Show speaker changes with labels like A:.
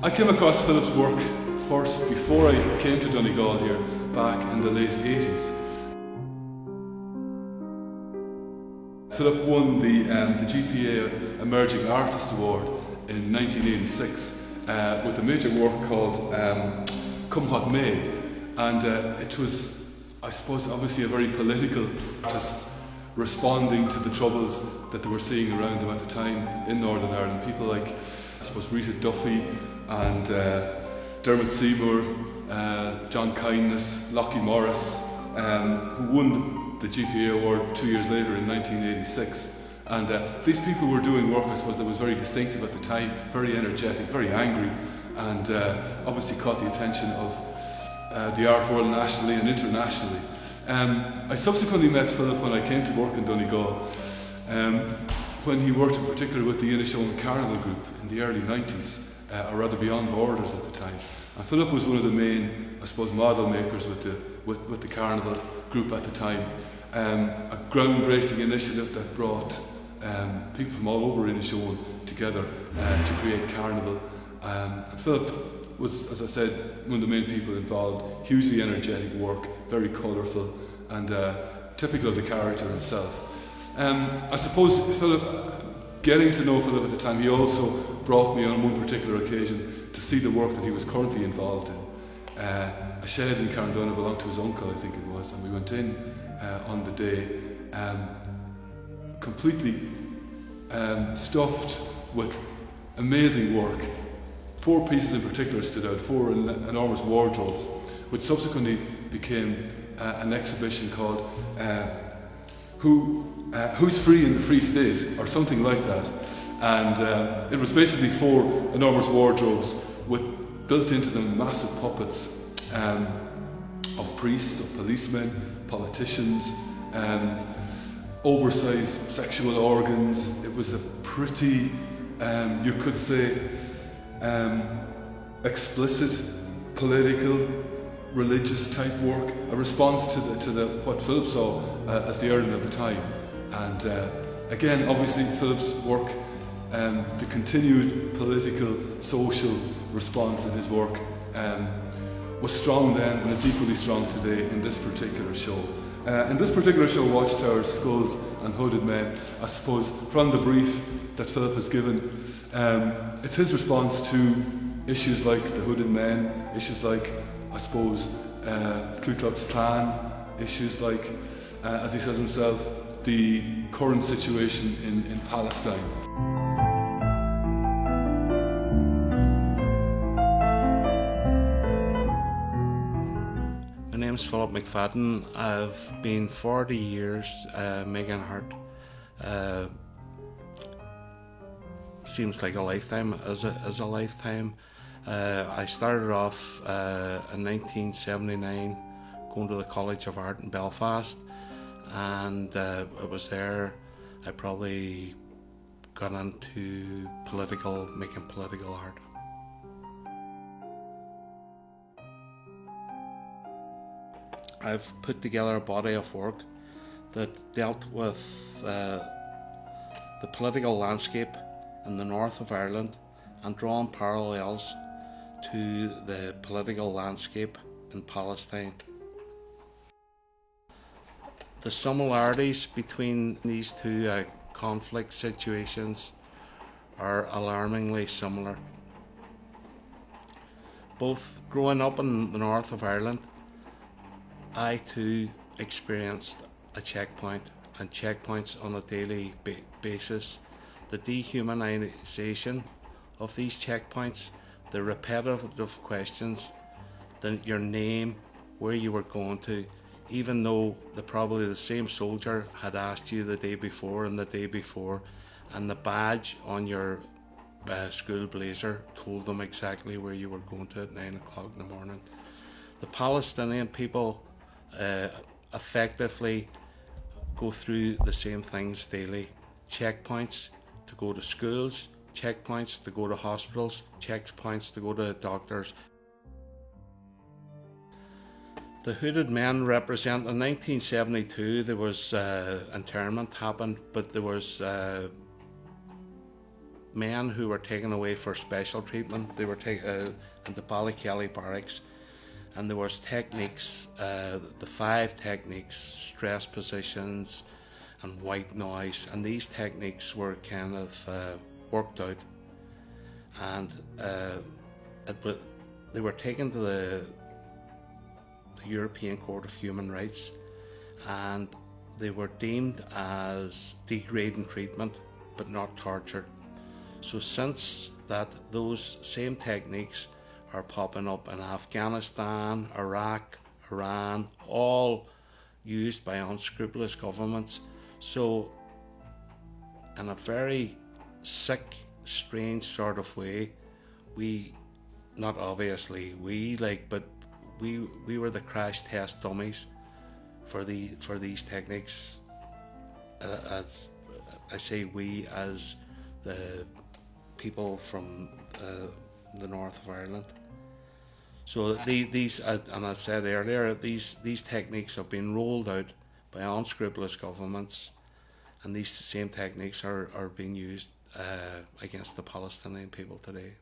A: I came across Philip's work first before I came to Donegal here back in the late 80s. Philip won the GPA Emerging Artist Award in 1986 with a major work called Come What May, and it was, I suppose, obviously a very political artist responding to the troubles that they were seeing around them at the time in Northern Ireland. People like, I suppose, Rita Duffy and Dermot Seymour, John Kindness, Lockie Morris, who won the GPA award 2 years later in 1986. And these people were doing work, I suppose, that was very distinctive at the time, very energetic, very angry, and obviously caught the attention of the art world nationally and internationally. I subsequently met Philip when I came to work in Donegal, when he worked in particular with the Inishowen Carnival Group in the early 90s, or rather Beyond Borders at the time. And Philip was one of the main, I suppose, model makers with the Carnival Group at the time. A groundbreaking initiative that brought people from all over Inishowen together to create Carnival. And Philip was, as I said, one of the main people involved. Hugely energetic work, very colourful, and typical of the character himself. I suppose getting to know Philip at the time, he also brought me on one particular occasion to see the work that he was currently involved in. A shed in Carndona belonged to his uncle, I think it was, and we went in on the day, completely stuffed with amazing work. 4 pieces in particular stood out, 4 enormous wardrobes, which subsequently became an exhibition called Who's Free in the Free State, or something like that. And it was basically 4 enormous wardrobes with built into them massive puppets of priests, of policemen, politicians, oversized sexual organs. It was a pretty, you could say, explicit, political, religious type work, a response to what Philip saw as the Ireland of the time. And again, obviously Philip's work, the continued political, social response in his work was strong then, and it's equally strong today in this particular show. In this particular show, Watchtowers, Skulls and Hooded Men, I suppose from the brief that Philip has given, it's his response to issues like the Hooded Men, issues like, I suppose, Ku Klux Klan, issues like, as he says himself, the current situation in Palestine.
B: My name's Philip McFadden. I've been 40 years making art. Seems like a lifetime as a lifetime. I started off in 1979 going to the College of Art in Belfast, and it was there I probably got into making political art. I've put together a body of work that dealt with the political landscape in the north of Ireland and drawn parallels to the political landscape in Palestine. The similarities between these two conflict situations are alarmingly similar. Both growing up in the north of Ireland, I too experienced a checkpoint and checkpoints on a daily basis. The dehumanisation of these checkpoints, the repetitive questions, your name, where you were going to, even though probably the same soldier had asked you the day before and the day before, and the badge on your school blazer told them exactly where you were going to at 9 o'clock in the morning. The Palestinian people effectively go through the same things daily. Checkpoints to go to schools, checkpoints to go to hospitals, checkpoints to go to doctors. The Hooded Men represent, in 1972 there was internment happened, but there was men who were taken away for special treatment. They were taken into Ballykelly barracks, and there was techniques, the 5 techniques, stress positions and white noise, and these techniques were kind of worked out, and they were taken to the European Court of Human Rights, and they were deemed as degrading treatment but not torture. So since that, those same techniques are popping up in Afghanistan, Iraq, Iran, all used by unscrupulous governments. So in a very sick, strange sort of way, we, not obviously we, but we were the crash test dummies for these techniques. As I say, we as the people from the north of Ireland. So these, and I said earlier, these techniques have been rolled out by unscrupulous governments, and these same techniques are being used against the Palestinian people today.